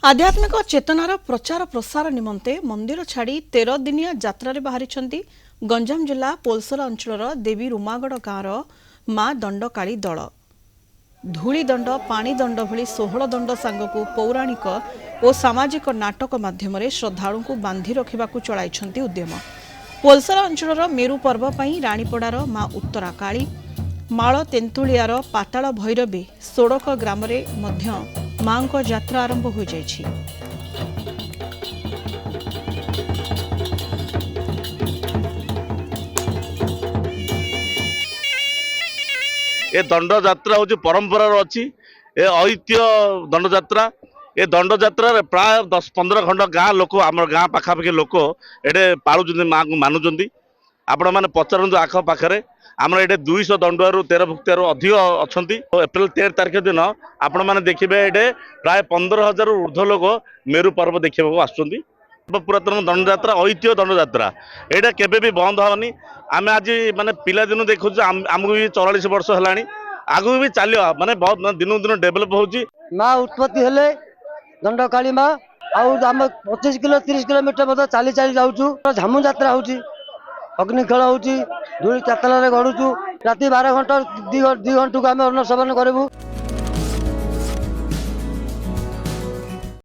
आध्यात्मिक चेतनार प्रचार प्रसार निमंते मंदिर छाड़ी 13 दिनिया यात्रा बाहरी गंजाम जिला पोलसर अंचल देवी रुमागड़ गांव मां दंडकाली दल धूलीदंड पाणीदंड भली 16 दंड सांगकु पौराणिक और सामाजिक नाटक माध्यम श्रद्धालु को बांधि रखा चलाई उद्यम। पोलसर अंचल मेरु पर्व पई रानीपड़ार मां उत्तरा काली माଳ तेंतुलियार पाताल भैरवी सोड़क ग्राम मां को यात्रा आरंभ हो जाइछि। ए दंड यात्रा हूँ परंपरा अच्छी ए ऐतिह्य दंड यात्रा ए दंड यात्रा प्राय 10-15 खंड गाँ लोक आम गाँ पाखापाखि लोक ये पालुं माँ को मानुंट आपण मैंने पचारत आख पाखे आम ये 200 दंडुआरू 13 भुक्तियारू अधिक अच्छा। एप्रिल 13 तारीख दिन आपण मैंने देखिए ये प्राय 15,000 ऊर्ध्व लोक मेरु पर्व देखा आसुँच। पुरातन दंड यात्रा ऐतिह्य दंड यात्रा यहाँ केवे भी बंद हेनी। आम आज माने पिला दिन देखु आमको भी 44 वर्ष है आगू भी चलो माने बहुत दिन दिन डेभलप होची। माँ उत्पत्ति हेले दंडकाली माँ आम 25 किलो 30 किलोमीटर चली चली जाऊँ। झामु यात्रा होची अग्नि खेल होची धूली चातल गड़ुचु राति 12 घंटा 2 घंटा को आम अन्न सेवन करूँ।